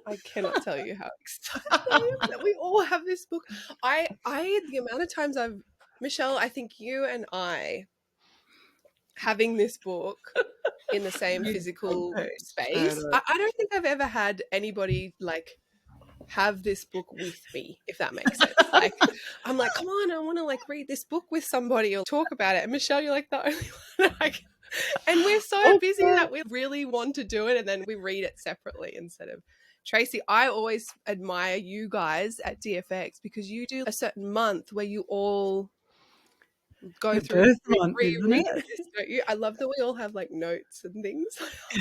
I cannot tell you how excited I am that we all have this book. The amount of times Michelle, I think you and I having this book in the same physical space. I don't think I've ever had anybody like have this book with me, if that makes sense. Like, I'm like, come on, I want to like read this book with somebody or talk about it. And Michelle, you're like the only one. Like, and we're so busy that we really want to do it, and then we read it separately instead of Tracy. I always admire you guys at DFX because you do a certain month where you all go through reread this, don't you? I love that we all have like notes and things.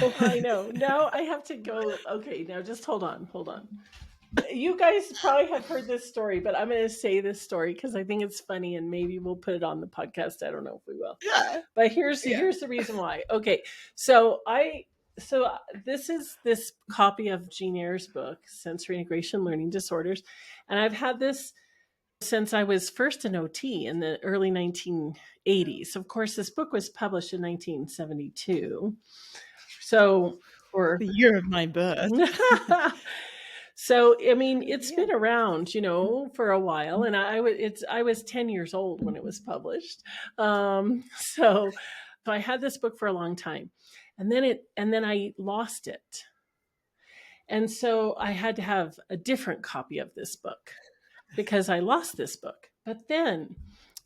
Oh, I know. Now I have to go. Okay, now just hold on. You guys probably have heard this story, but I'm going to say this story because I think it's funny, and maybe we'll put it on the podcast. I don't know if we will. Yeah. But here's the reason why. Okay, so this is this copy of Jean Ayres' book, Sensory Integration Learning Disorders, and I've had this since I was first an OT in the early 1980s. Of course, this book was published in 1972. So, for the year of my birth. So, I mean, it's been around, for a while, and I was 10 years old when it was published. So I had this book for a long time, and then I lost it. And so I had to have a different copy of this book because I lost this book. But then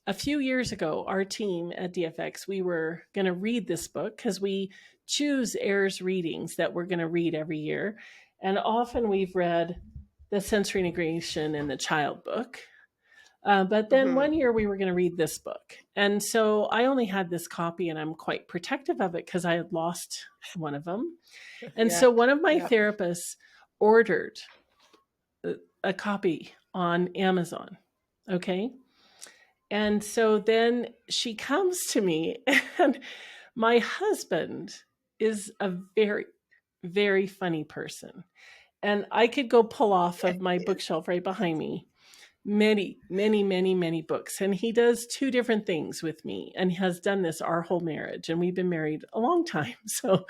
a few years ago, our team at DFX, we were going to read this book because we choose Ayres readings that we're going to read every year. And often we've read the sensory integration and the child book. But then one year we were going to read this book. And so I only had this copy, and I'm quite protective of it because I had lost one of them. And so one of my therapists ordered a copy on Amazon. Okay. And so then she comes to me, and my husband is a very, very funny person. And I could go pull off of my bookshelf right behind me many, many, many, many books. And he does two different things with me, and he has done this our whole marriage. And we've been married a long time. So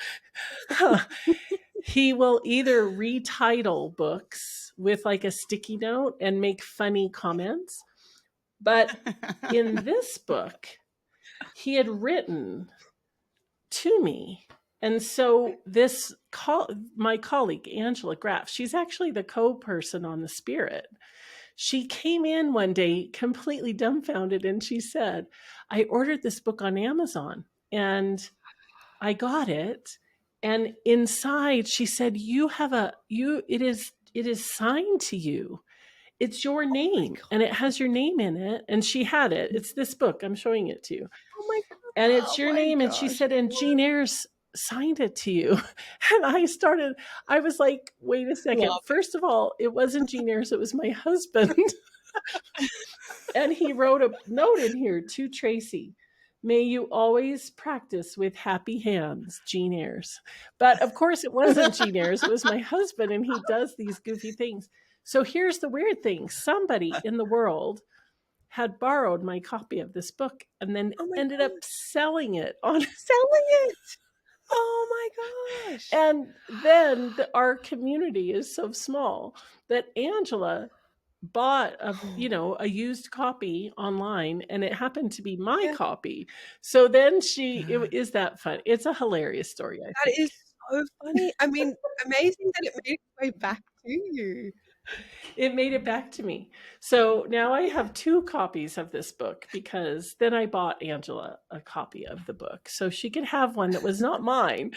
he will either retitle books with like a sticky note and make funny comments. But in this book, he had written to me. And so my colleague, Angela Graff, she's actually the co-person on The Spirit. She came in one day completely dumbfounded, and she said, I ordered this book on Amazon and I got it. And inside she said, it is signed to you. It's your name, and it has your name in it. And she had it. It's this book. I'm showing it to you. Oh my God. And it's your name. Gosh. And she said, and Jean Ayres signed it to you. And I was like, wait a second. First of all, it wasn't Jean Ayres. It was my husband. And he wrote a note in here to Tracy. May you always practice with happy hands, Jean Ayres. But of course it wasn't Jean Ayres. It was my husband, and he does these goofy things. So here's the weird thing. Somebody in the world had borrowed my copy of this book and then ended up selling it. Oh my gosh. And then our community is so small that Angela bought a used copy online, and it happened to be my copy. So then is that fun? It's a hilarious story. That is so funny. I mean, amazing that it made its way back to you. It made it back to me. So now I have 2 copies of this book because then I bought Angela a copy of the book so she could have one that was not mine.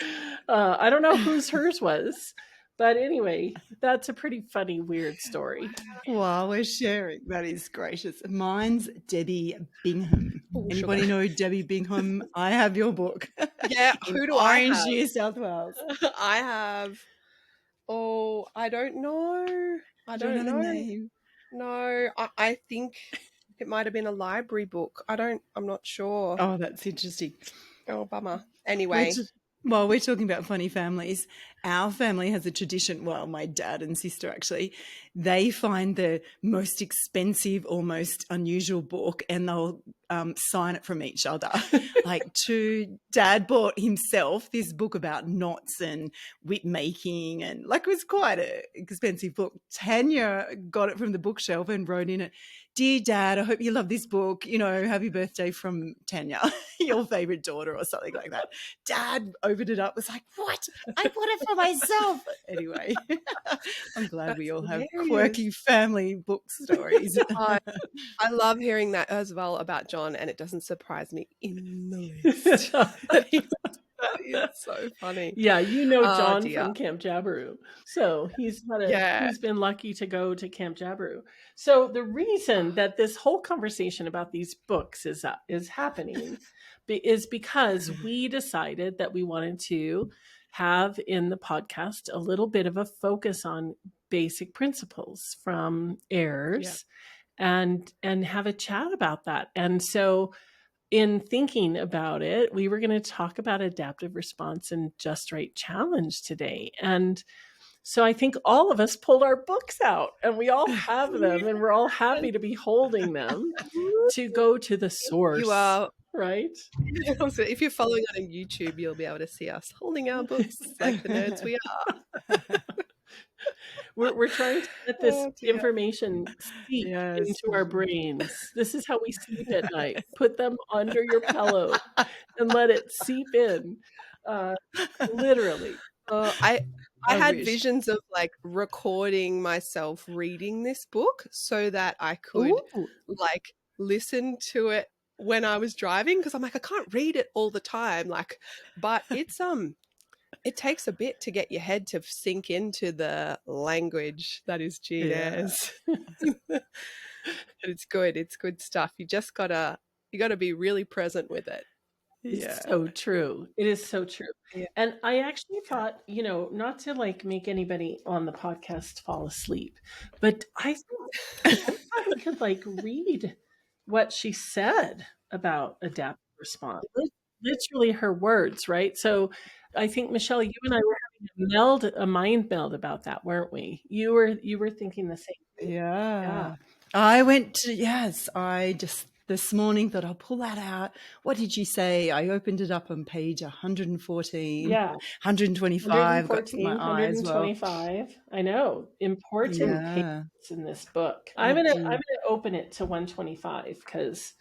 I don't know whose hers was, but anyway, that's a pretty funny, weird story. Wow, we're sharing. That is gracious. Mine's Debbie Bingham. Anybody know Debbie Bingham? I have your book. Yeah, who do I have? Orange, New South Wales. I have. Oh, I don't know. I don't know. Name. No, I think it might have been a library book. I'm not sure. Oh, that's interesting. Oh, bummer. Anyway. We're talking about funny families. our family has a tradition. Well, my dad and sister actually, they find the most expensive or most unusual book and they'll sign it from each other. Like Dad bought himself this book about knots and whip making, and like it was quite an expensive book. Tanya got it from the bookshelf and wrote in it, "Dear Dad, I hope you love this book. You know, happy birthday from Tanya, your favorite daughter," or something like that. Dad opened it up, was like, "What? I bought it for myself." Anyway, I'm glad we all have quirky family book stories. I love hearing that as well about John, and it doesn't surprise me in the least. That is so funny. Yeah, you know John from Camp Jabiru. So he's been lucky to go to Camp Jabiru. So the reason that this whole conversation about these books is happening is because we decided that we wanted to have in the podcast a little bit of a focus on basic principles from Ayres and have a chat about that. And so in thinking about it, we were going to talk about adaptive response and just right challenge today. And so I think all of us pulled our books out and we all have them and we're all happy to be holding them to go to the source. You are, right? If you're following on YouTube, you'll be able to see us holding our books like the nerds we are. We're trying to let this information seep into our brains. This is how we sleep at night. Put them under your pillow and let it seep in. Literally. I had visions of like recording myself reading this book so that I could like listen to it when I was driving, because I'm like, I can't read it all the time. Like, but it's it takes a bit to get your head to sink into the language that is Jean Ayres. But it's good. It's good stuff. You gotta be really present with it. It's so true. It is so true. Yeah. And I actually thought, not to like make anybody on the podcast fall asleep, but I thought we could like read what she said about adaptive response. Literally her words, right? So I think, Michelle, you and I were having a mind meld about that, weren't we? You were thinking the same thing. Yeah. I went to, this morning thought I'll pull that out. What did you say? I opened it up on page 114. 125. 114, got my eye as well. 125. I know. Important pages in this book. I'm gonna open it to 125 because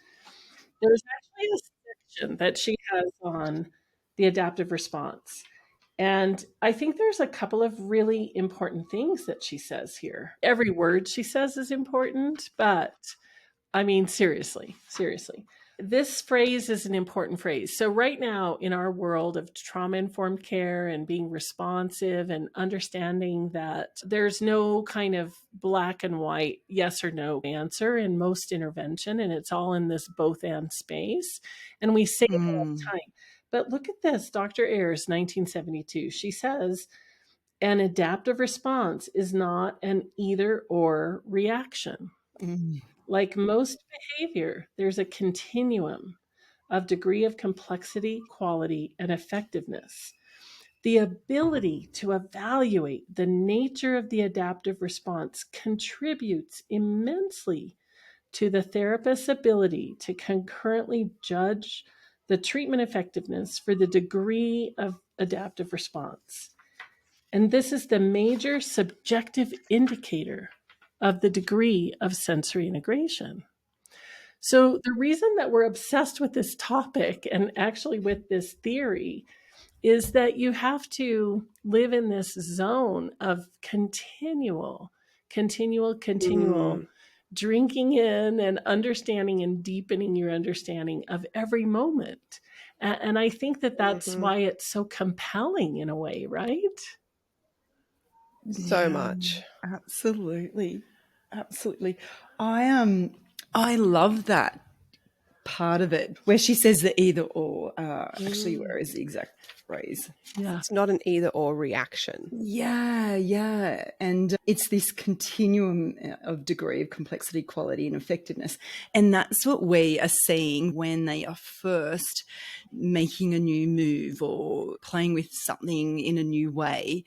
there's actually a section that she has on the adaptive response. And I think there's a couple of really important things that she says here. Every word she says is important, but I mean, seriously. This phrase is an important phrase. So right now in our world of trauma-informed care and being responsive and understanding that there's no kind of black and white, yes or no answer in most intervention, and it's all in this both and space. And we say it all the time. But look at this, Dr. Ayres, 1972. She says, an adaptive response is not an either or reaction. Like most behavior, there's a continuum of degree of complexity, quality, and effectiveness. The ability to evaluate the nature of the adaptive response contributes immensely to the therapist's ability to concurrently judge the treatment effectiveness for the degree of adaptive response. And this is the major subjective indicator of the degree of sensory integration. So the reason that we're obsessed with this topic and actually with this theory is that you have to live in this zone of continual drinking in and understanding and deepening your understanding of every moment. And I think that that's why it's so compelling in a way, right? So much. Absolutely. I love that. part of it where she says the either or. Actually, where is the exact phrase? Yeah. It's not an either or reaction. Yeah. And it's this continuum of degree of complexity, quality, and effectiveness. And that's what we are seeing when they are first making a new move or playing with something in a new way.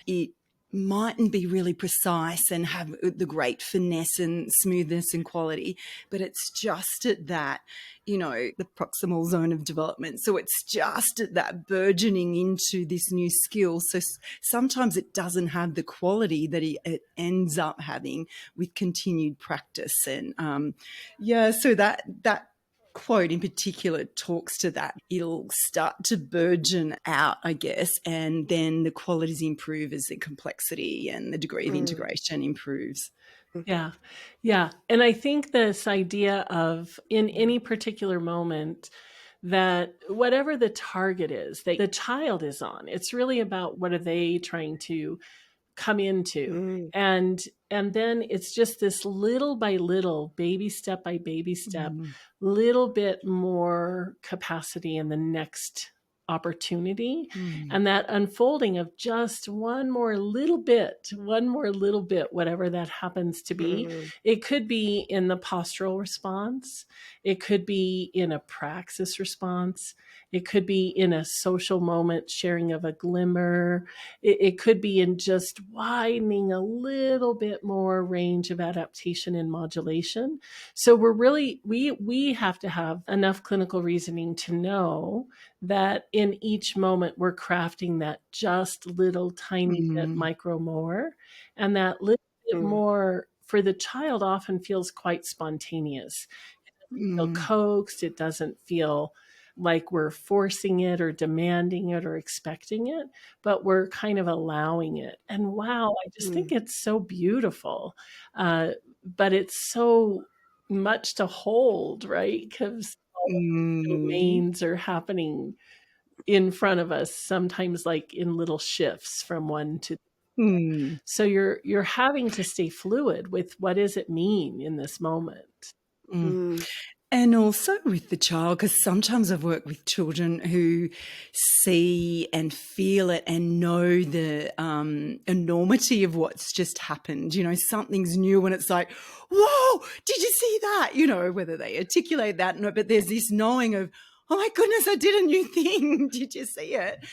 It mightn't be really precise and have the great finesse and smoothness and quality, but it's just at that, the proximal zone of development. So it's just at that burgeoning into this new skill. So sometimes it doesn't have the quality that it ends up having with continued practice. And so that quote in particular talks to that. It'll start to burgeon out, I guess, and then the qualities improve as the complexity and the degree of integration improves. Yeah. Yeah. And I think this idea of in any particular moment that whatever the target is that the child is on, it's really about what are they trying to come into. And then it's just this little by little, baby step by baby step, little bit more capacity in the next opportunity, and that unfolding of just one more little bit, whatever that happens to be. It could be in the postural response, it could be in a praxis response, it could be in a social moment, sharing of a glimmer. It could be in just widening a little bit more range of adaptation and modulation. So we have to have enough clinical reasoning to know that in each moment we're crafting that just little tiny bit micro more, and that little bit more for the child often feels quite spontaneous. It doesn't feel coaxed. It doesn't feel like we're forcing it or demanding it or expecting it, but we're kind of allowing it. And wow, I just think it's so beautiful. But it's so much to hold, right? Because all the domains are happening in front of us, sometimes like in little shifts from one to so you're having to stay fluid with what does it mean in this moment. And also with the child, because sometimes I've worked with children who see and feel it and know the enormity of what's just happened. Something's new and it's like, whoa, did you see that? Whether they articulate that or not, but there's this knowing of, oh my goodness, I did a new thing. Did you see it?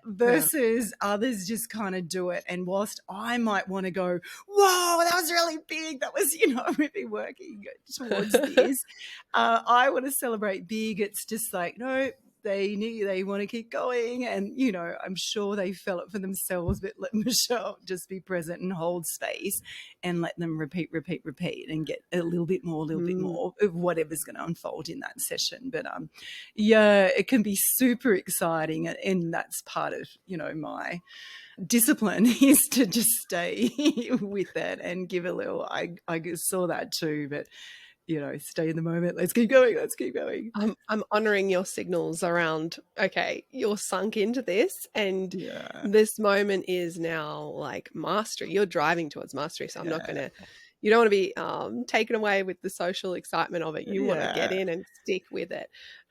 Versus others just kind of do it. And whilst I might want to go, whoa, that was really big. That was, really working towards this. I want to celebrate big. It's just like, no, they want to keep going. And, I'm sure they felt it for themselves, but let Michelle just be present and hold space and let them repeat and get a little bit more of whatever's going to unfold in that session. But it can be super exciting. And that's part of, my discipline is to just stay with that and give a little, I saw that too, but stay in the moment. Let's keep going. I'm honoring your signals around, okay, you're sunk into this and this moment is now like mastery. You're driving towards mastery. So I'm not going to, you don't want to be taken away with the social excitement of it. You want to get in and stick with it.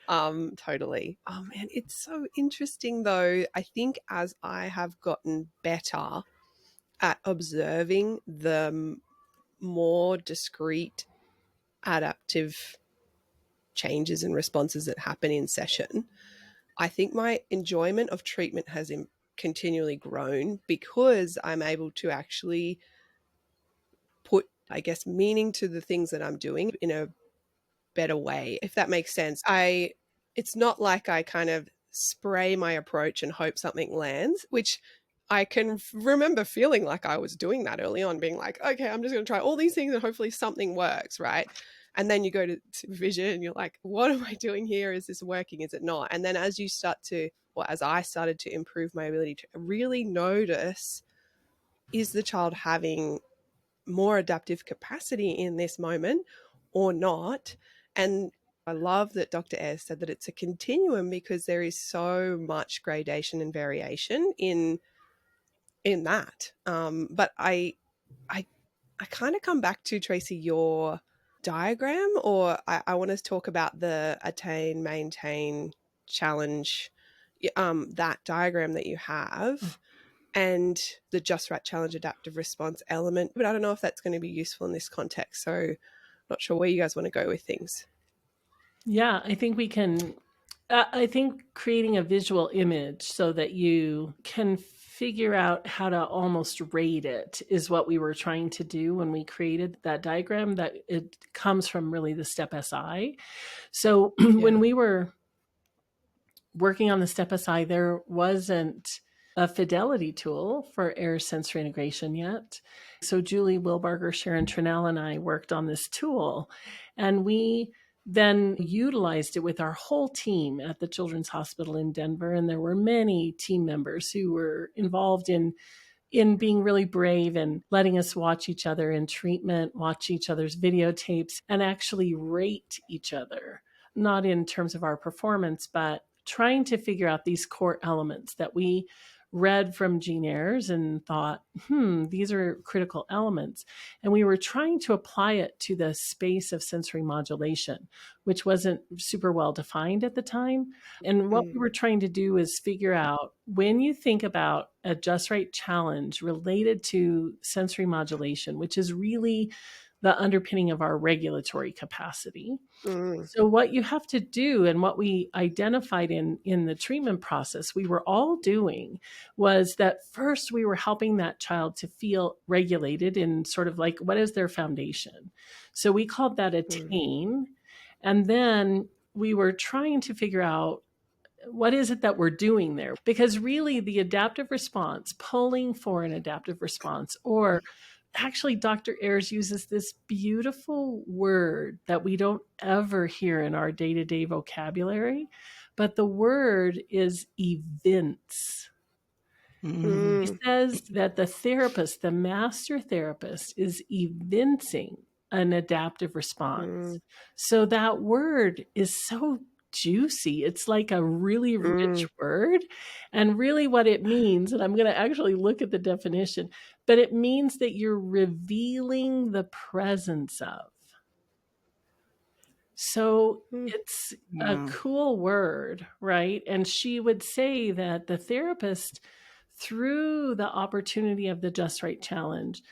Totally. Oh man, it's so interesting though. I think as I have gotten better at observing the more discrete adaptive changes and responses that happen in session, I think my enjoyment of treatment has continually grown because I'm able to actually put, I guess, meaning to the things that I'm doing in a better way, if that makes sense. It's not like I kind of spray my approach and hope something lands, which I can remember feeling like I was doing that early on, being like, okay, I'm just going to try all these things and hopefully something works, right? And then you go to supervision and you're like, what am I doing here? Is this working? Is it not? And then as you start to, or as I started to improve my ability to really notice, is the child having more adaptive capacity in this moment or not? And I love that Dr. Ayres said that it's a continuum because there is so much gradation and variation in that. But I kind of come back to, Tracy, your diagram, or I want to talk about the attain, maintain, challenge, that diagram that you have, and the just right challenge adaptive response element. But I don't know if that's going to be useful in this context. So not sure where you guys want to go with things. Yeah, I think we can. I think creating a visual image so that you can figure out how to almost rate it is what we were trying to do when we created that diagram. That it comes from really the STEP SI. So when we were working on the STEP SI, there wasn't a fidelity tool for Ayres sensory integration yet. So Julie Wilbarger, Sharon Trinell, and I worked on this tool, and we then utilized it with our whole team at the Children's Hospital in Denver. And there were many team members who were involved in being really brave and letting us watch each other in treatment, watch each other's videotapes, and actually rate each other, not in terms of our performance, but trying to figure out these core elements that we read from Jean Ayres and thought, these are critical elements. And we were trying to apply it to the space of sensory modulation, which wasn't super well defined at the time. And what we were trying to do is figure out, when you think about a just right challenge related to sensory modulation, which is really the underpinning of our regulatory capacity. So what you have to do, and what we identified in the treatment process we were all doing, was that first we were helping that child to feel regulated in sort of like, what is their foundation? So we called that attain. And then we were trying to figure out, what is it that we're doing there? Because really the adaptive response, pulling for an adaptive response, or actually Dr. Ayres uses this beautiful word that we don't ever hear in our day-to-day vocabulary, but the word is evince. He says that the therapist, the master therapist, is evincing an adaptive response. So that word is so juicy. It's like a really rich word. And really what it means, and I'm going to actually look at the definition, but it means that you're revealing the presence of. So it's a cool word, right? And she would say that the therapist, through the opportunity of the Just Right Challenge,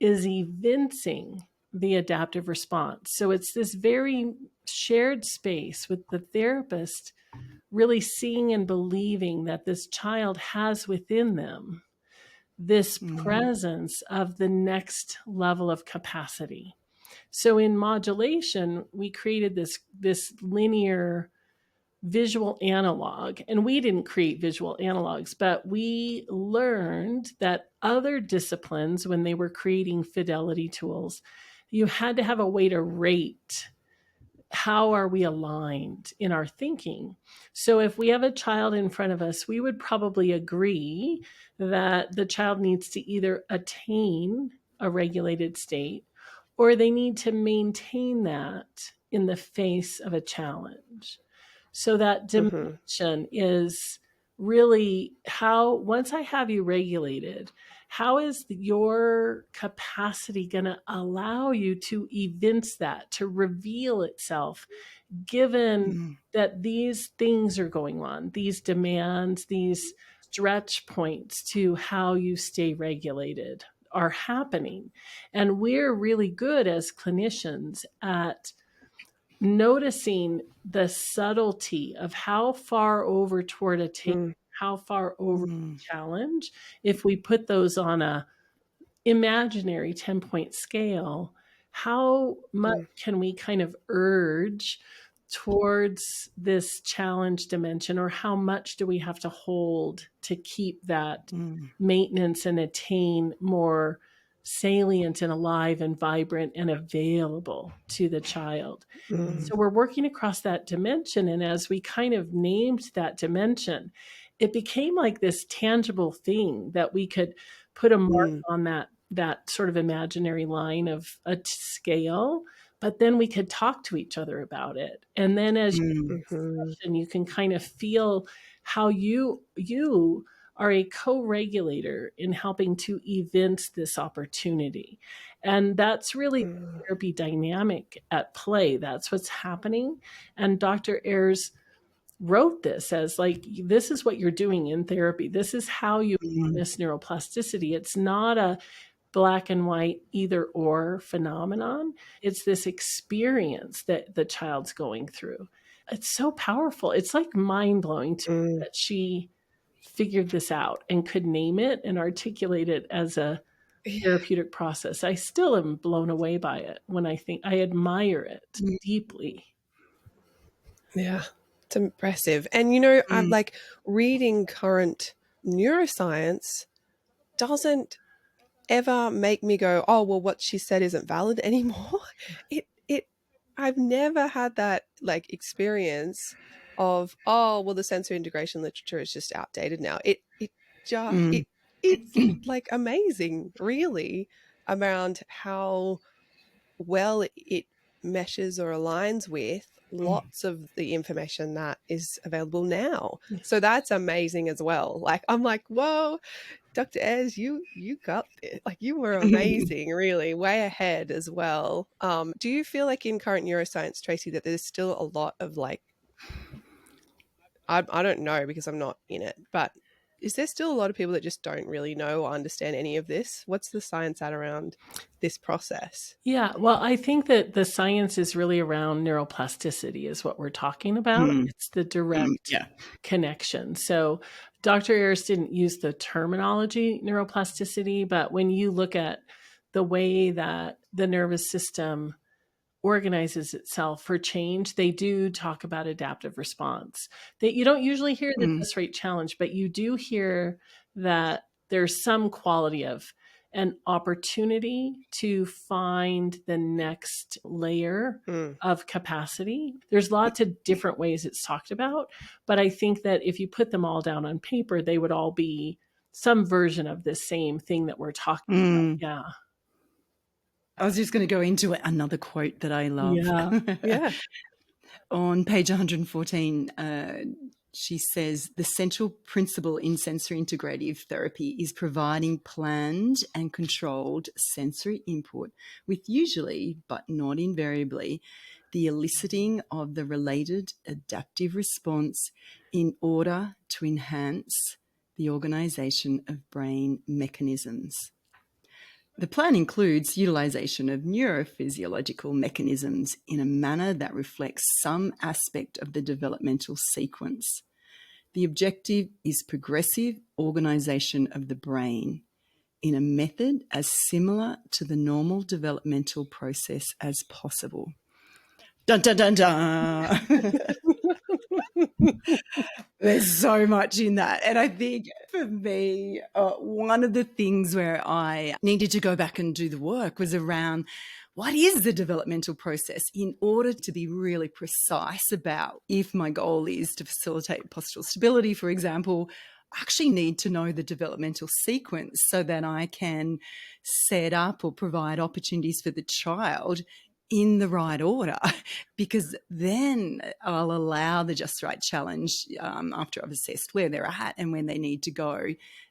is evincing the adaptive response. So it's this very shared space with the therapist really seeing and believing that this child has within them this presence of the next level of capacity. So in modulation, we created this linear visual analog, and we didn't create visual analogs, but we learned that other disciplines, when they were creating fidelity tools, you had to have a way to rate how are we aligned in our thinking. So if we have a child in front of us, we would probably agree that the child needs to either attain a regulated state, or they need to maintain that in the face of a challenge. So that dimension is really how, once I have you regulated, how is your capacity going to allow you to evince that, to reveal itself, given that these things are going on, these demands, these stretch points to how you stay regulated are happening. And we're really good as clinicians at noticing the subtlety of how far over toward a take, how far over challenge. If we put those on a imaginary 10-point scale, how much can we kind of urge towards this challenge dimension, or how much do we have to hold to keep that maintenance and attain more salient and alive and vibrant and available to the child? So we're working across that dimension. And as we kind of named that dimension, it became like this tangible thing that we could put a mark on that sort of imaginary line of a scale, but then we could talk to each other about it. And then as you can kind of feel how you are a co-regulator in helping to event this opportunity. And that's really the therapy dynamic at play. That's what's happening. And Dr. Ayres wrote this as like, this is what you're doing in therapy. This is how you harness neuroplasticity. It's not a black and white either or phenomenon. It's this experience that the child's going through. It's so powerful. It's like mind blowing to me that she figured this out and could name it and articulate it as a therapeutic process. I still am blown away by it when I admire it deeply. Yeah, it's impressive. And, I'm like reading current neuroscience doesn't ever make me go, oh, well, what she said isn't valid anymore. I've never had that like experience of, oh, well, the sensory integration literature is just outdated now. It's like amazing, really, around how well it meshes or aligns with lots of the information that is available now. So that's amazing as well. Like, I'm like, whoa, Dr. Ayres, you got it. Like, you were amazing, really, way ahead as well. Do you feel like in current neuroscience, Tracy, that there's still a lot of like, I don't know because I'm not in it, but is there still a lot of people that just don't really know or understand any of this? What's the science at around this process? Yeah, well, I think that the science is really around neuroplasticity is what we're talking about. It's the direct connection. So Dr. Ayres didn't use the terminology neuroplasticity, but when you look at the way that the nervous system organizes itself for change, they do talk about adaptive response. That you don't usually hear the test rate challenge, but you do hear that there's some quality of an opportunity to find the next layer of capacity. There's lots of different ways it's talked about, but I think that if you put them all down on paper, they would all be some version of the same thing that we're talking about. Yeah. I was just going to go into another quote that I love. Yeah. On page 114, she says, the central principle in sensory integrative therapy is providing planned and controlled sensory input with usually, but not invariably, the eliciting of the related adaptive response in order to enhance the organization of brain mechanisms. The plan includes utilization of neurophysiological mechanisms in a manner that reflects some aspect of the developmental sequence. The objective is progressive organization of the brain in a method as similar to the normal developmental process as possible. Dun, dun, dun, dun. There's so much in that. And I think for me, one of the things where I needed to go back and do the work was around what is the developmental process in order to be really precise about if my goal is to facilitate postural stability, for example. I actually need to know the developmental sequence so that I can set up or provide opportunities for the child in the right order, because then I'll allow the just right challenge after I've assessed where they're at and when they need to go.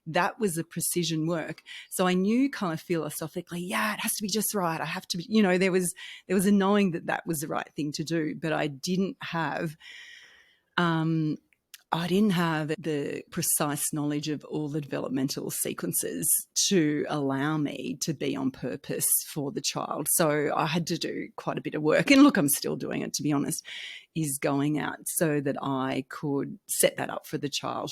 That was the precision work. So I knew kind of philosophically, yeah, it has to be just right. I have to be, there was a knowing that that was the right thing to do, but I didn't have the precise knowledge of all the developmental sequences to allow me to be on purpose for the child. So I had to do quite a bit of work. And look, I'm still doing it, to be honest, is going out so that I could set that up for the child.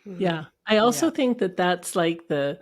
Yeah. I also think that that's like the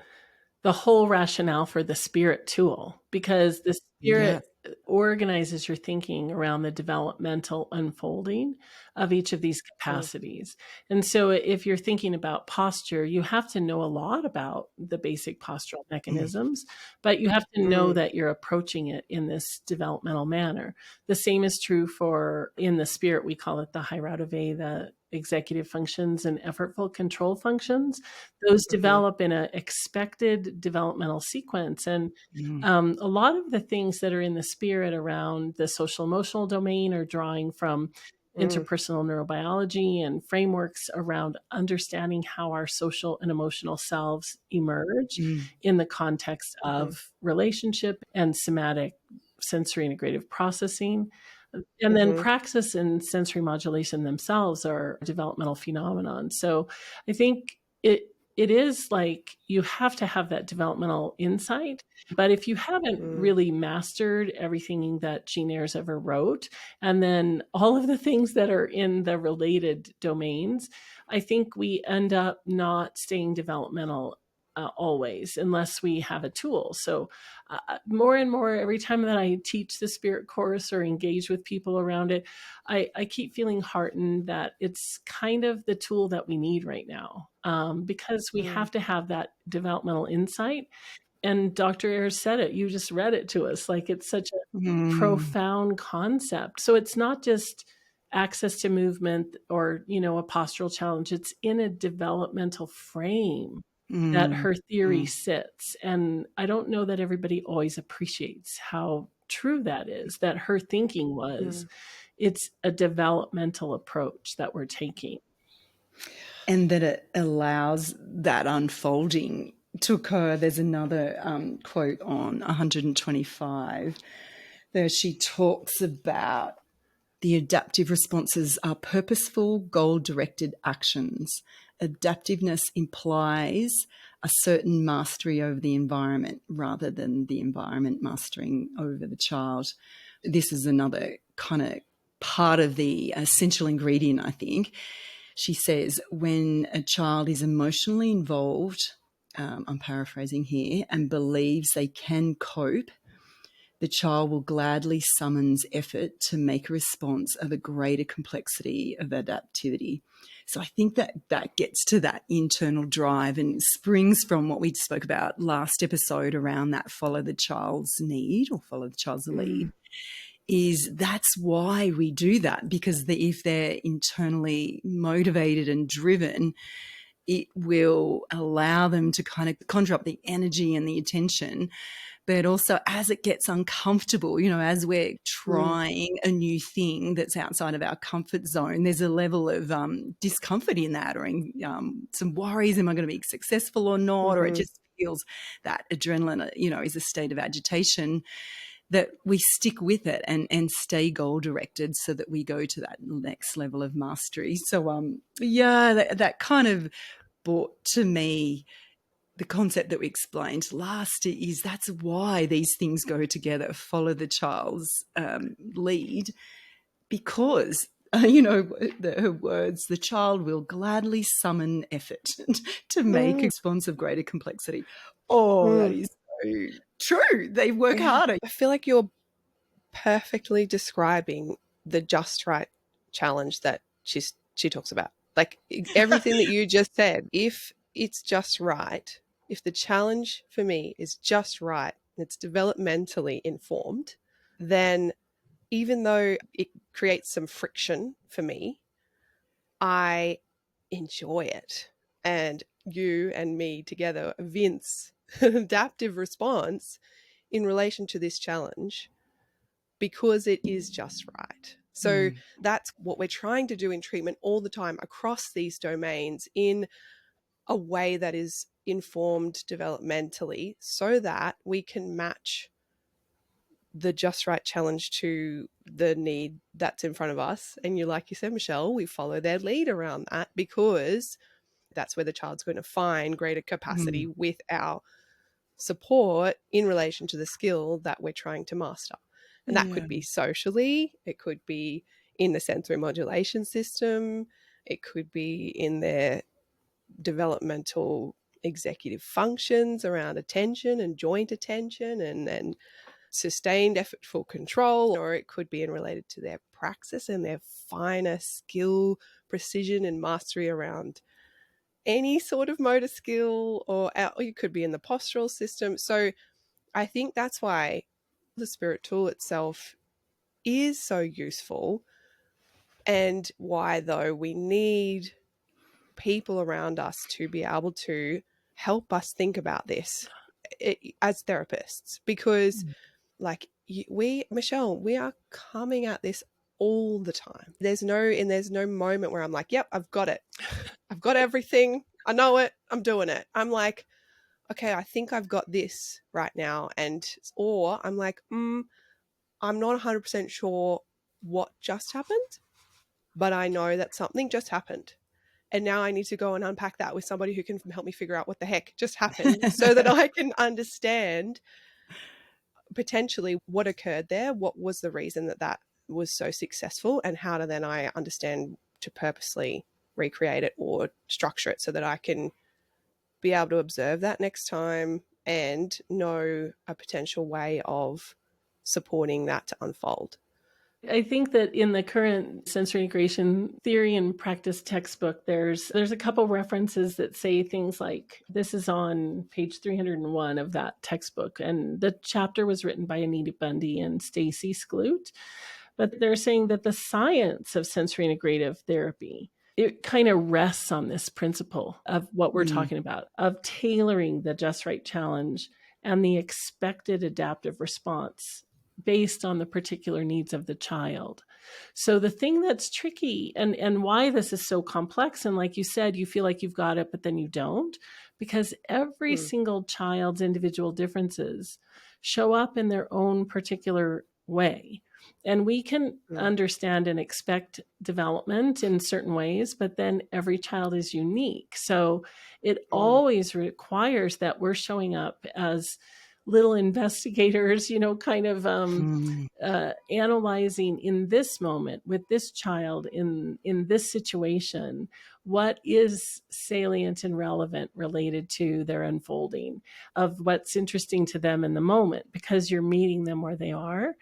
whole rationale for the spirit tool, because the spirit organizes your thinking around the developmental unfolding of each of these capacities. And so if you're thinking about posture, you have to know a lot about the basic postural mechanisms, but you have to know that you're approaching it in this developmental manner. The same is true for, in the spirit, we call it the high route of A, the executive functions and effortful control functions. Those develop in an expected developmental sequence. And a lot of the things that are in the spirit around the social emotional domain are drawing from interpersonal neurobiology and frameworks around understanding how our social and emotional selves emerge in the context of relationship and somatic sensory integrative processing. And then praxis and sensory modulation themselves are developmental phenomenon. So I think it is like you have to have that developmental insight. But if you haven't really mastered everything that Jean Ayres ever wrote, and then all of the things that are in the related domains, I think we end up not staying developmental always, unless we have a tool. So more and more, every time that I teach the spirit course or engage with people around it, I keep feeling heartened that it's kind of the tool that we need right now, because we have to have that developmental insight. And Dr. Ayres said it, you just read it to us, like it's such a profound concept. So it's not just access to movement or, a postural challenge. It's in a developmental frame that her theory sits. And I don't know that everybody always appreciates how true that is, that her thinking was, it's a developmental approach that we're taking. And that it allows that unfolding to occur. There's another quote on 125 there. She talks about the adaptive responses are purposeful, goal-directed actions. Adaptiveness implies a certain mastery over the environment rather than the environment mastering over the child. This is another kind of part of the essential ingredient, I think. She says, when a child is emotionally involved, I'm paraphrasing here, and believes they can cope, the child will gladly summons effort to make a response of a greater complexity of adaptivity. So I think that gets to that internal drive and springs from what we spoke about last episode around that follow the child's need or follow the child's lead. That's why we do that, because if they're internally motivated and driven, it will allow them to kind of conjure up the energy and the attention. But also, as it gets uncomfortable, as we're trying a new thing that's outside of our comfort zone, there's a level of discomfort in that, or some worries, am I going to be successful or not? Or it just feels that adrenaline, is a state of agitation, that we stick with it and stay goal-directed so that we go to that next level of mastery. So, that kind of brought to me the concept that we explained last is that's why these things go together, follow the child's lead, because, her words, the child will gladly summon effort to make a response of greater complexity. That is so true. They work harder. I feel like you're perfectly describing the just right challenge that she talks about. Like everything that you just said, if it's just right, if the challenge for me is just right, it's developmentally informed, then even though it creates some friction for me, I enjoy it. And you and me together evince an adaptive response in relation to this challenge because it is just right. So that's what we're trying to do in treatment all the time across these domains in a way that is informed developmentally so that we can match the just right challenge to the need that's in front of us. And like you said, Michelle, we follow their lead around that because that's where the child's going to find greater capacity with our support in relation to the skill that we're trying to master. And that could be socially, it could be in the sensory modulation system, it could be in their developmental executive functions around attention and joint attention and sustained effortful control, or it could be in related to their praxis and their finer skill, precision and mastery around any sort of motor skill, or you could be in the postural system. So I think that's why the spirit tool itself is so useful, and why, though, we need people around us to be able to help us think about this as therapists, because like Michelle, we are coming at this all the time. There's no moment where I'm like, yep, I've got it. I've got everything. I know it. I'm doing it. I'm like, okay, I think I've got this right now. Or I'm like, I'm not 100% sure what just happened, but I know that something just happened. And now I need to go and unpack that with somebody who can help me figure out what the heck just happened so that I can understand potentially what occurred there, what was the reason that was so successful, and how do then I understand to purposely recreate it or structure it so that I can be able to observe that next time and know a potential way of supporting that to unfold. I think that in the current sensory integration theory and practice textbook, there's a couple references that say things like, this is on page 301 of that textbook, and the chapter was written by Anita Bundy and Stacy Skloot. But they're saying that the science of sensory integrative therapy, it kind of rests on this principle of what we're talking about, of tailoring the just right challenge and the expected adaptive response based on the particular needs of the child. So the thing that's tricky and why this is so complex, and like you said, you feel like you've got it, but then you don't, because every single child's individual differences show up in their own particular way. And we can understand and expect development in certain ways, but then every child is unique. So it always requires that we're showing up as little investigators, kind of analyzing in this moment with this child in this situation, what is salient and relevant related to their unfolding of what's interesting to them in the moment, because you're meeting them where they are.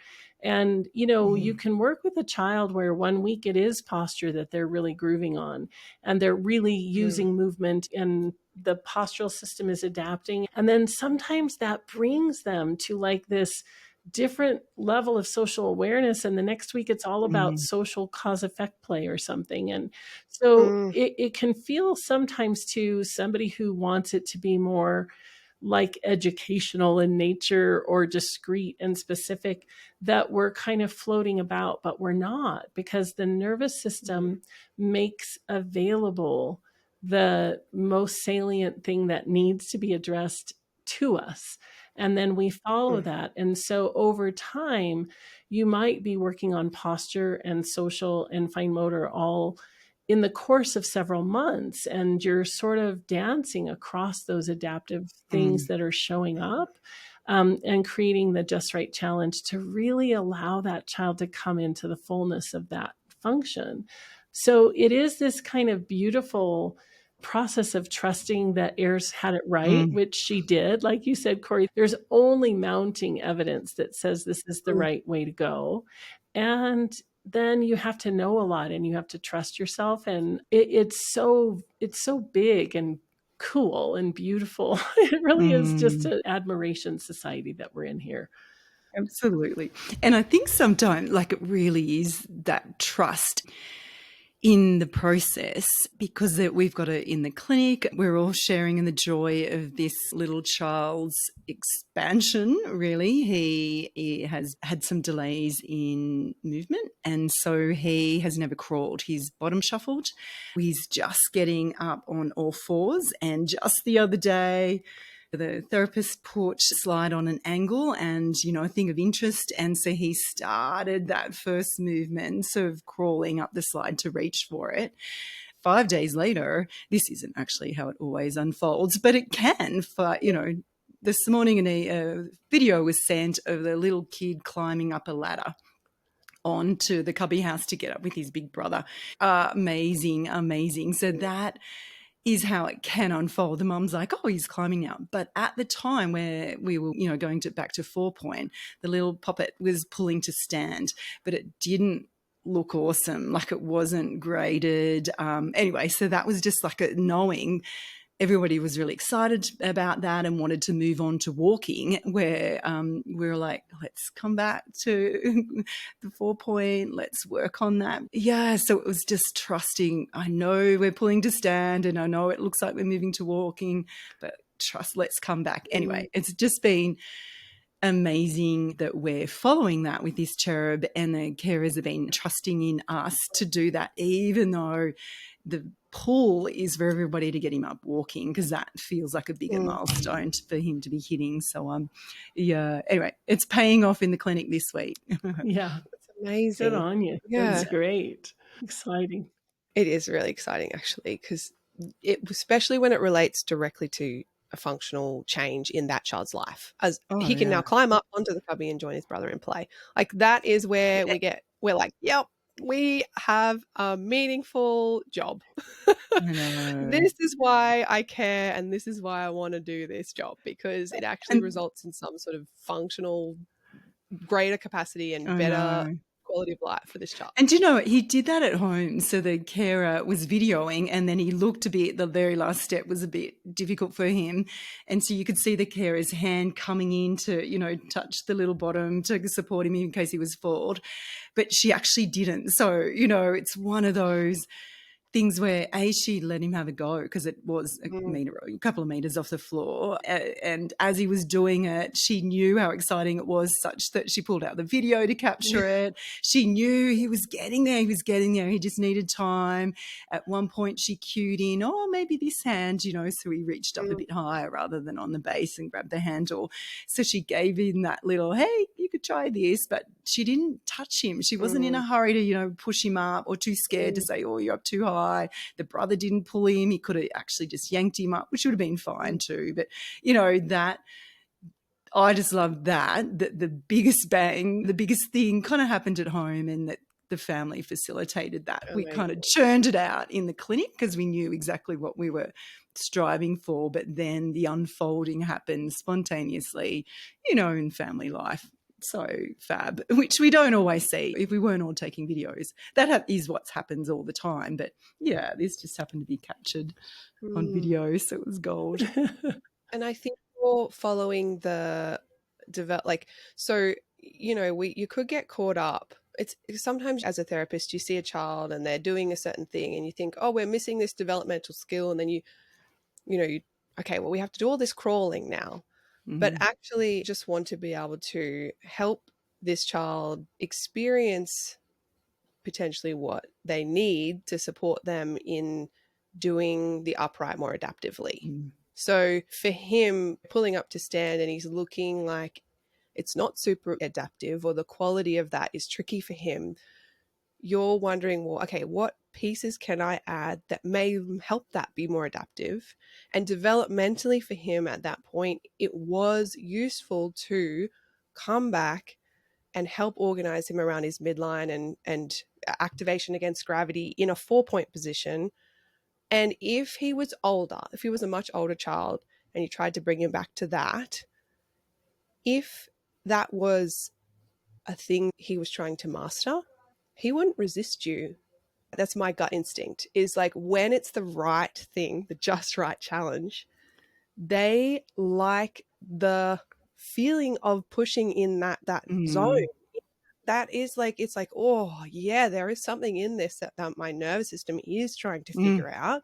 And, you can work with a child where 1 week it is posture that they're really grooving on, and they're really using movement, and the postural system is adapting. And then sometimes that brings them to like this different level of social awareness. And the next week it's all about social cause effect play or something. And so it can feel sometimes to somebody who wants it to be more like educational in nature or discrete and specific, that we're kind of floating about, but we're not, because the nervous system makes available the most salient thing that needs to be addressed to us. And then we follow that. And so over time, you might be working on posture and social and fine motor all in the course of several months, and you're sort of dancing across those adaptive things that are showing up, and creating the just right challenge to really allow that child to come into the fullness of that function. So it is this kind of beautiful process of trusting that Ayres had it right, which she did. Like you said, Corey, there's only mounting evidence that says this is the right way to go. And then you have to know a lot, and you have to trust yourself. And it's so big and cool and beautiful. It really is just an admiration society that we're in here. Absolutely. And I think sometimes like it really is that trust in the process, because we've got it in the clinic. We're all sharing in the joy of this little child's expansion, really. He has had some delays in movement, and so he has never crawled. He's bottom shuffled. He's just getting up on all fours, and just the other day, the therapist put slide on an angle and, a thing of interest. And so he started that first movement, sort of crawling up the slide to reach for it. 5 days later, this isn't actually how it always unfolds, but it can. This morning a video was sent of the little kid climbing up a ladder onto the cubby house to get up with his big brother. Amazing, amazing. So that is how it can unfold. The mum's like, oh, he's climbing now. But at the time where we were, going back to 4-point, the little poppet was pulling to stand, but it didn't look awesome. Like it wasn't graded. Anyway, so that was just like a knowing. Everybody was really excited about that and wanted to move on to walking, where we were like, let's come back to the 4-point, let's work on that. Yeah, so it was just trusting. I know we're pulling to stand, and I know it looks like we're moving to walking, but trust, let's come back. Anyway, it's just been amazing that we're following that with this cherub, and the carers have been trusting in us to do that, even though the pull is for everybody to get him up walking, because that feels like a bigger milestone for him to be hitting. So yeah, anyway, it's paying off in the clinic this week. Yeah. It's amazing. Good on you. Yeah. That's great. Exciting. It is really exciting, actually, because especially when it relates directly to a functional change in that child's life, as he can now climb up onto the cubby and join his brother in play. Like, that is where we're like, yep, we have a meaningful job. This is why I care, and this is why I want to do this job, because it actually results in some sort of functional, greater capacity and better quality of life for this child. And do you know, he did that at home. So the carer was videoing, and then he looked a bit, the very last step was a bit difficult for him. And so you could see the carer's hand coming in to, you know, touch the little bottom to support him in case he was flawed. But she actually didn't. So, you know, it's one of those things where she let him have a go, because it was a couple of meters off the floor, and as he was doing it, she knew how exciting it was, such that she pulled out the video to capture it. She knew he was getting there. He just needed time. At one point she cued in, oh, maybe this hand, you know, so he reached up a bit higher rather than on the base and grabbed the handle. So she gave him that little, hey, you could try this, but she didn't touch him. She wasn't in a hurry to, you know, push him up, or too scared to say, oh, you're up too high. The brother didn't pull him. He could have actually just yanked him up, which would have been fine too. But, you know, that I just love that the biggest bang, the biggest thing kind of happened at home, and that the family facilitated that. We kind of churned it out in the clinic because we knew exactly what we were striving for, but then the unfolding happened spontaneously, you know, in family life. So fab, which we don't always see if we weren't all taking videos. That is what happens all the time. But yeah, this just happened to be captured on video, so it was gold. And I think you're following the so, you know, you could get caught up. It's sometimes, as a therapist, you see a child and they're doing a certain thing, and you think, oh, we're missing this developmental skill, and then okay, well, we have to do all this crawling now. But actually just want to be able to help this child experience potentially what they need to support them in doing the upright more adaptively. So for him, pulling up to stand and he's looking like it's not super adaptive, or the quality of that is tricky for him, you're wondering, well, okay, what pieces can I add that may help that be more adaptive? And developmentally for him at that point, it was useful to come back and help organize him around his midline and activation against gravity in a 4-point position. And if he was older, if he was a much older child and you tried to bring him back to that, if that was a thing he was trying to master, he wouldn't resist you. That's my gut instinct, is like, when it's the right thing, the just right challenge, they like the feeling of pushing in that zone. That is like, it's like, oh yeah, there is something in this that my nervous system is trying to figure out.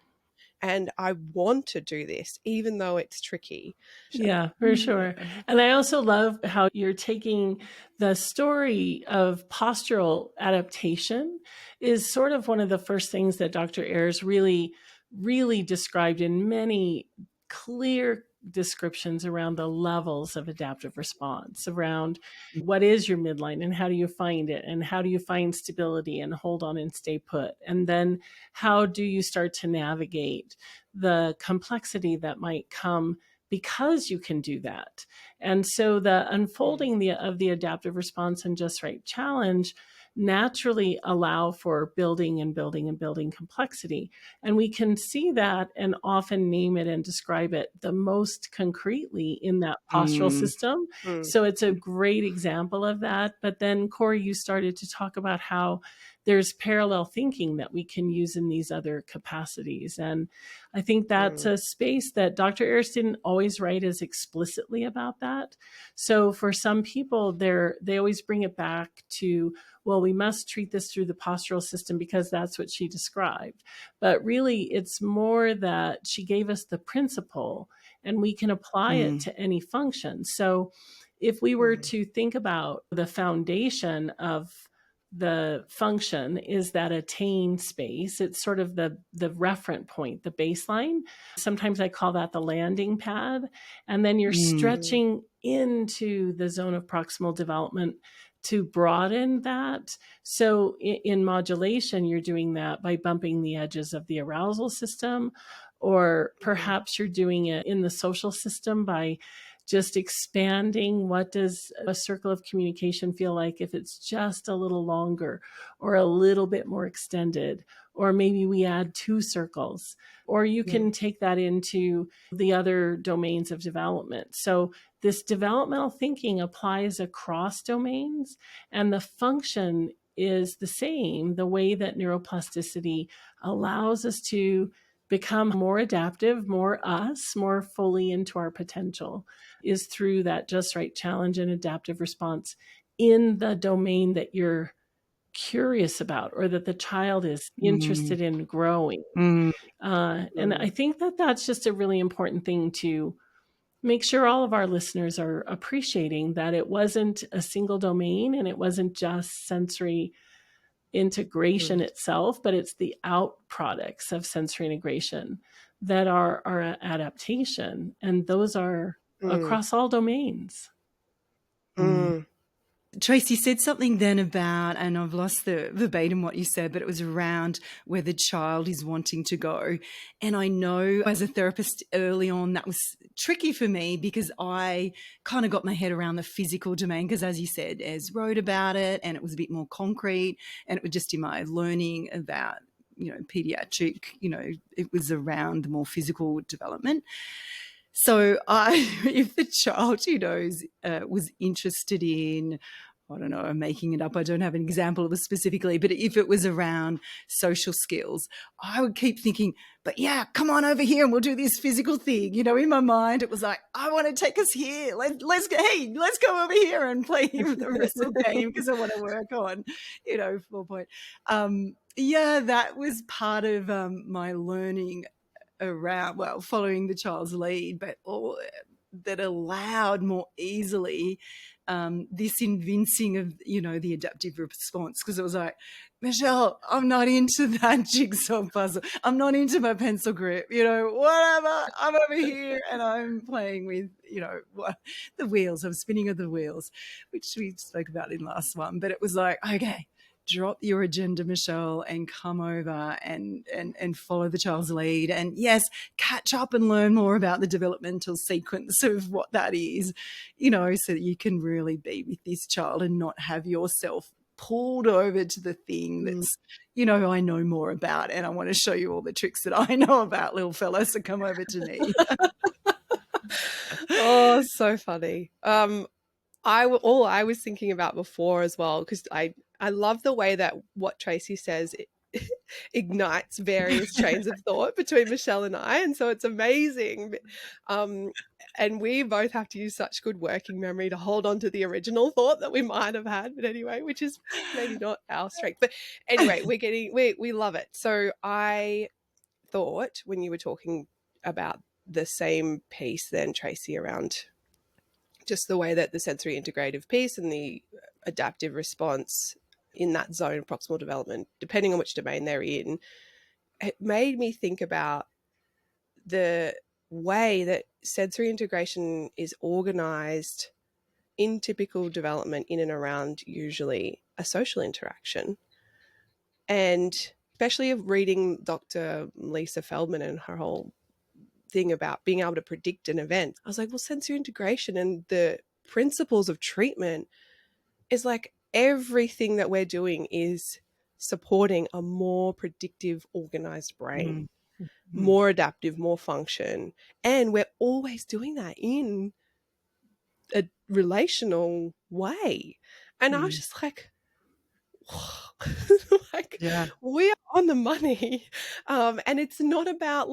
And I want to do this, even though it's tricky. Yeah, for sure. And I also love how you're taking the story of postural adaptation is sort of one of the first things that Dr. Ayres really, really described in many clear descriptions around the levels of adaptive response, around what is your midline and how do you find it, and how do you find stability and hold on and stay put, and then how do you start to navigate the complexity that might come because you can do that. And so the unfolding of the adaptive response and just right challenge naturally allow for building and building and building complexity. And we can see that and often name it and describe it the most concretely in that postural system. So it's a great example of that. But then, Corey, you started to talk about how there's parallel thinking that we can use in these other capacities. And I think that's a space that Dr. Ayres didn't always write as explicitly about that. So for some people, they always bring it back to, well, we must treat this through the postural system because that's what she described. But really, it's more that she gave us the principle and we can apply it to any function. So if we were to think about the foundation of the function is that attain space, it's sort of the referent point, the baseline. Sometimes I call that the landing pad. And then you're stretching into the zone of proximal development to broaden that. So in modulation, you're doing that by bumping the edges of the arousal system, or perhaps you're doing it in the social system by just expanding. What does a circle of communication feel like if it's just a little longer or a little bit more extended? Or maybe we add 2 circles, or you can take that into the other domains of development. So this developmental thinking applies across domains, and the function is the same. The way that neuroplasticity allows us to become more adaptive, more us, more fully into our potential is through that just right challenge and adaptive response in the domain that you're curious about or that the child is interested in growing. And I think that that's just a really important thing to make sure all of our listeners are appreciating, that it wasn't a single domain and it wasn't just sensory integration itself, but it's the out products of sensory integration that are adaptation. And those are across all domains. Tracy said something then about, and I've lost the verbatim what you said, but it was around where the child is wanting to go. And I know as a therapist early on, that was tricky for me because I kind of got my head around the physical domain because, as you said, Ez wrote about it and it was a bit more concrete, and it was just in my learning about, pediatric, it was around the more physical development. So if the child, was interested in, I don't know, I'm making it up, I don't have an example of it specifically, but if it was around social skills, I would keep thinking, but yeah, come on over here and we'll do this physical thing. In my mind, it was like, I want to take us here. Let's go over here and play the wrestle game because I want to work on, 4 point. That was part of my learning around, following the child's lead, but all that allowed more easily this convincing of, the adaptive response. Because it was like, Michelle, I'm not into that jigsaw puzzle. I'm not into my pencil grip, whatever. I'm over here and I'm playing with, the wheels. I'm spinning of the wheels, which we spoke about in last one. But it was like, okay, drop your agenda, Michelle, and come over and follow the child's lead. And yes, catch up and learn more about the developmental sequence of what that is, so that you can really be with this child and not have yourself pulled over to the thing that's, I know more about, and I want to show you all the tricks that I know about, little fella, so come over to me. Oh, so funny. All I was thinking about before as well, because I love the way that what Tracy says ignites various trains of thought between Michelle and I, and so it's amazing. And we both have to use such good working memory to hold on to the original thought that we might have had, but anyway, which is maybe not our strength. But anyway, we love it. So I thought when you were talking about the same piece then, Tracy, around just the way that the sensory integrative piece and the adaptive response in that zone of proximal development, depending on which domain they're in, it made me think about the way that sensory integration is organized in typical development in and around usually a social interaction. And especially of reading Dr. Lisa Feldman and her whole thing about being able to predict an event, I was like, well, sensory integration and the principles of treatment is like everything that we're doing is supporting a more predictive, organized brain, more adaptive, more function. And we're always doing that in a relational way. And I was just like, we are on the money. And it's not about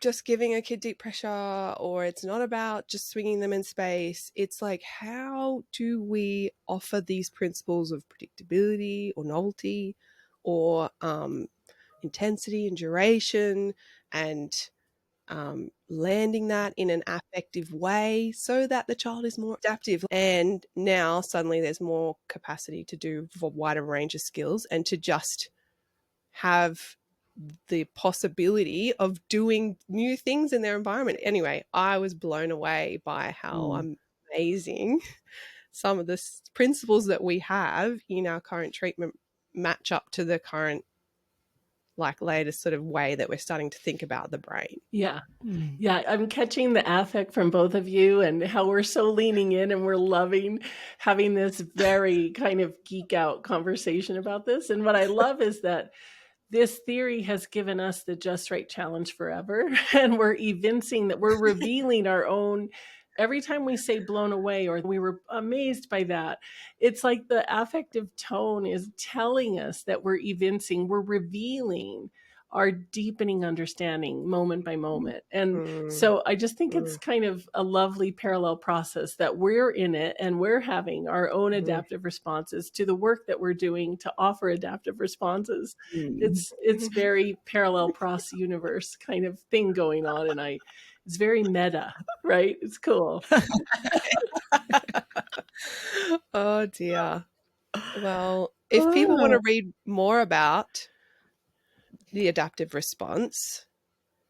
just giving a kid deep pressure, or it's not about just swinging them in space. It's like, how do we offer these principles of predictability or novelty or intensity and duration and landing that in an affective way so that the child is more adaptive. And now suddenly there's more capacity to do a wider range of skills and to just have the possibility of doing new things in their environment. Anyway, I was blown away by how amazing some of the principles that we have in our current treatment match up to the current latest sort of way that we're starting to think about the brain. Yeah. Yeah. I'm catching the affect from both of you and how we're so leaning in and we're loving having this very kind of geek out conversation about this. And what I love is that this theory has given us the just right challenge forever. And we're evincing that we're revealing our own. Every time we say blown away or we were amazed by that, it's like the affective tone is telling us that we're evincing, we're revealing our deepening understanding moment by moment. And so I just think it's kind of a lovely parallel process that we're in it and we're having our own adaptive responses to the work that we're doing to offer adaptive responses. It's very parallel pros universe kind of thing going on. And it's very meta, right? It's cool. Oh dear. Well, if people want to read more about the adaptive response,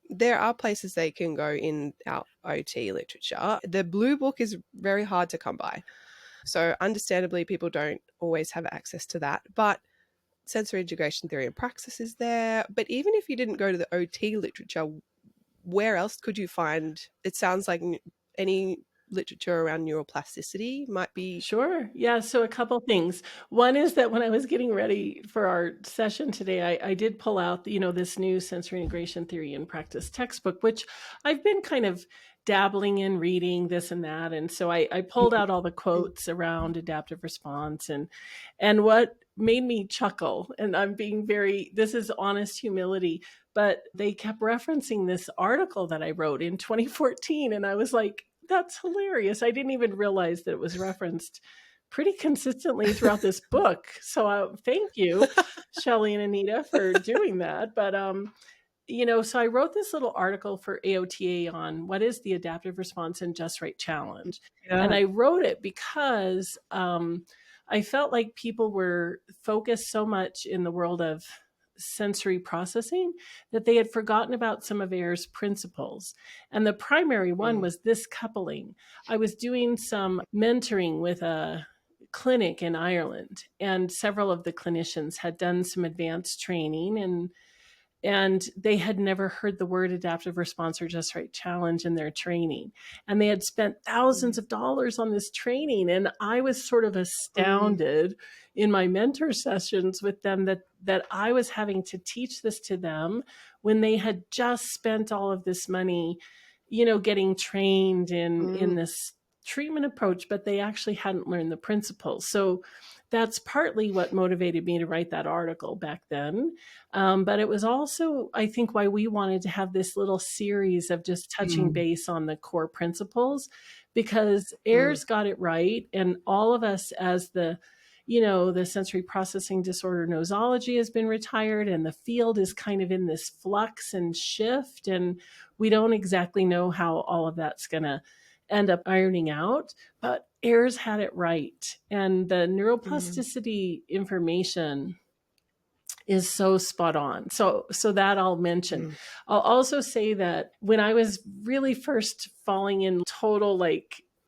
there are places they can go in our OT literature. The Blue Book is very hard to come by. So understandably, people don't always have access to that. But sensory integration theory and praxis is there. But even if you didn't go to the OT literature, where else could you find, it sounds like any literature around neuroplasticity might be? Sure. Yeah. So a couple things. One is that when I was getting ready for our session today, I did pull out, this new sensory integration theory and practice textbook, which I've been kind of dabbling in reading this and that. And so I pulled out all the quotes around adaptive response and what made me chuckle, and I'm being this is honest humility, but they kept referencing this article that I wrote in 2014. And I was like, that's hilarious. I didn't even realize that it was referenced pretty consistently throughout this book. So thank you, Shelley and Anita, for doing that. But, so I wrote this little article for AOTA on what is the adaptive response and just right challenge. Yeah. And I wrote it because I felt like people were focused so much in the world of sensory processing that they had forgotten about some of Ayres' principles. And the primary one was this coupling. I was doing some mentoring with a clinic in Ireland, and several of the clinicians had done some advanced training and they had never heard the word adaptive response or just right challenge in their training. And they had spent thousands of dollars on this training. And I was sort of astounded in my mentor sessions with them that I was having to teach this to them when they had just spent all of this money, getting trained in this treatment approach, but they actually hadn't learned the principles. So that's partly what motivated me to write that article back then. But it was also, I think, why we wanted to have this little series of just touching base on the core principles, because Ayres got it right. And all of us as the sensory processing disorder nosology has been retired and the field is kind of in this flux and shift. And we don't exactly know how all of that's going to end up ironing out, but Ayres had it right. And the neuroplasticity information is so spot on. So that I'll mention. I'll also say that when I was really first falling in total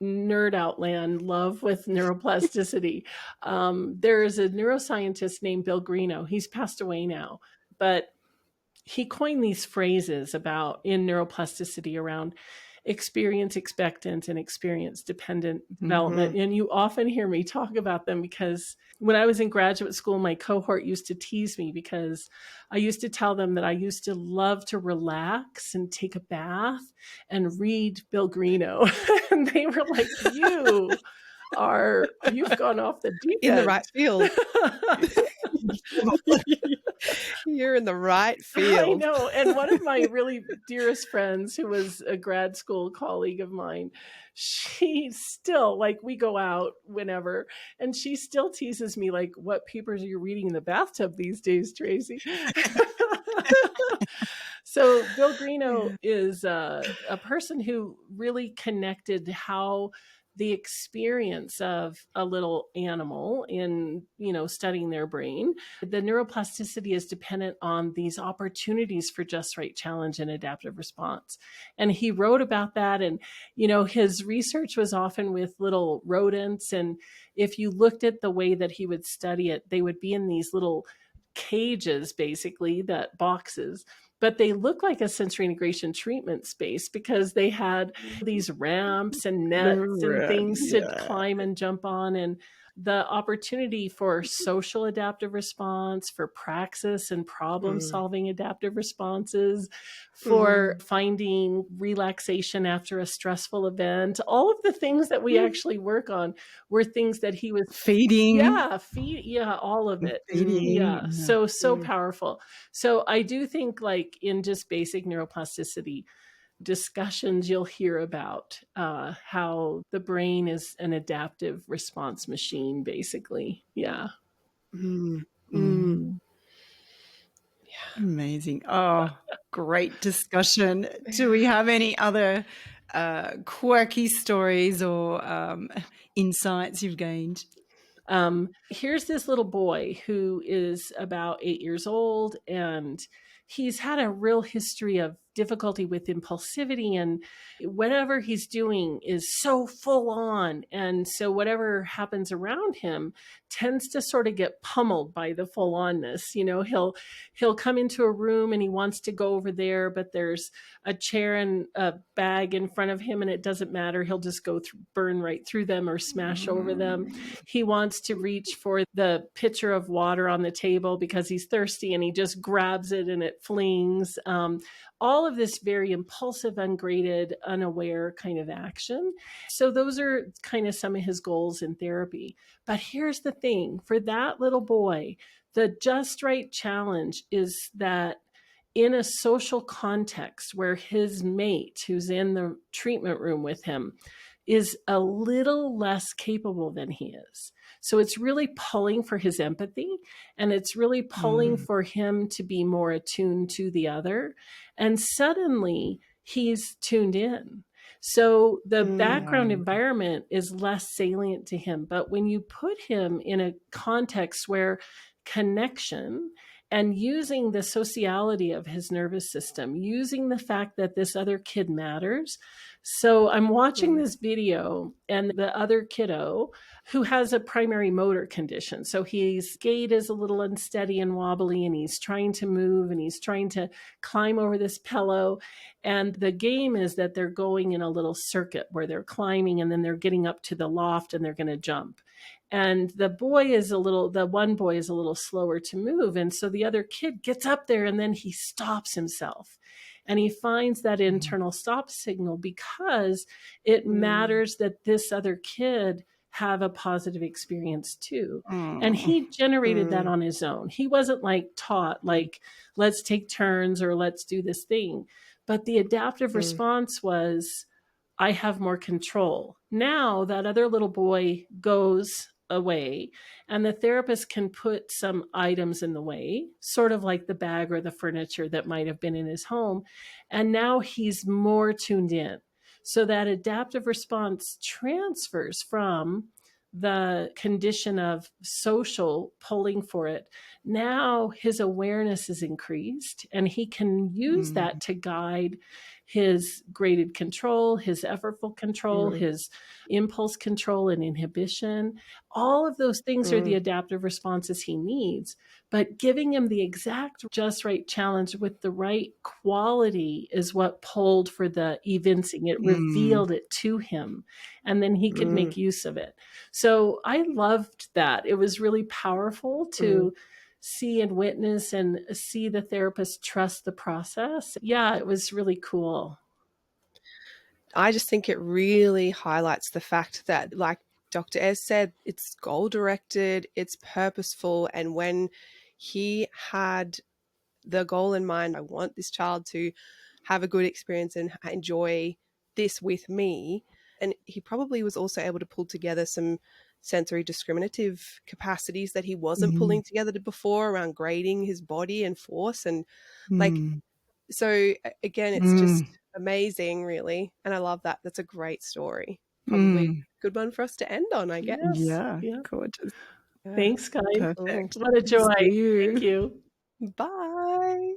nerd outland love with neuroplasticity, there is a neuroscientist named Bill Greeno. He's passed away now, but he coined these phrases about in neuroplasticity around experience expectant and experience dependent development. And you often hear me talk about them because when I was in graduate school, my cohort used to tease me because I used to tell them that I used to love to relax and take a bath and read Bill Greeno. And they were like, you've gone off the deep end. In the right field. You're in the right field. I know. And one of my really dearest friends, who was a grad school colleague of mine, she still, we go out whenever, and she still teases me, what papers are you reading in the bathtub these days, Tracy? So Bill Greeno Yeah. is a person who really connected how the experience of a little animal in, studying their brain, the neuroplasticity is dependent on these opportunities for just right challenge and adaptive response. And he wrote about that. And, his research was often with little rodents. And if you looked at the way that he would study it, they would be in these little cages, basically, that boxes, but they look like a sensory integration treatment space because they had these ramps and nets and things to Yeah. climb and jump on. And the opportunity for social adaptive response, for praxis and problem solving adaptive responses, for finding relaxation after a stressful event, all of the things that we actually work on were things that he was Feeding. all of it. Feeding. Yeah. So powerful. So I do think, like, in just basic neuroplasticity discussions, you'll hear about how the brain is an adaptive response machine, basically. Yeah. Amazing. Oh, great discussion. Do we have any other quirky stories or insights you've gained? Here's this little boy who is about 8 years old, and he's had a real history of difficulty with impulsivity, and whatever he's doing is so full on. And so whatever happens around him tends to sort of get pummeled by the full onness. He'll come into a room and he wants to go over there, but there's a chair and a bag in front of him, and it doesn't matter. He'll just burn right through them or smash over them. He wants to reach for the pitcher of water on the table because he's thirsty, and he just grabs it and it flings. All of this very impulsive, ungraded, unaware kind of action. So those are kind of some of his goals in therapy. But here's the thing, for that little boy, the just right challenge is that in a social context where his mate, who's in the treatment room with him, is a little less capable than he is. So it's really pulling for his empathy, and it's really pulling for him to be more attuned to the other. And suddenly he's tuned in. So the background environment is less salient to him. But when you put him in a context where connection and using the sociality of his nervous system, using the fact that this other kid matters. So I'm watching this video, and the other kiddo who has a primary motor condition. So his gait is a little unsteady and wobbly, and he's trying to move, and he's trying to climb over this pillow. And the game is that they're going in a little circuit where they're climbing, and then they're getting up to the loft and they're going to jump. And the one boy is a little slower to move. And so the other kid gets up there, and then he stops himself. And he finds that internal stop signal because it matters that this other kid have a positive experience too. And he generated that on his own. He wasn't like taught, like, let's take turns or let's do this thing. But the adaptive response was, I have more control. Now that other little boy goes away, and the therapist can put some items in the way, sort of like the bag or the furniture that might have been in his home. And now he's more tuned in. So that adaptive response transfers from the condition of social pulling for it. Now his awareness is increased, and he can use that to guide his graded control, his effortful control, his impulse control and inhibition. All of those things are the adaptive responses he needs. But giving him the exact just right challenge with the right quality is what pulled for the evincing. It revealed it to him, and then he could make use of it. So I loved that. It was really powerful to see and witness and see the therapist trust the process. Yeah, it was really cool. I just think it really highlights the fact that, like Dr. Ayres said, it's goal-directed, it's purposeful, and when he had the goal in mind, I want this child to have a good experience and enjoy this with me, and he probably was also able to pull together some sensory discriminative capacities that he wasn't pulling together before around grading his body and force, and like So again, it's just amazing, really. And I love that. That's a great story. Probably a good one for us to end on, I guess. Yeah, Yeah. gorgeous. Thanks, guys. Perfect. What a joy. See you. Thank you. Bye.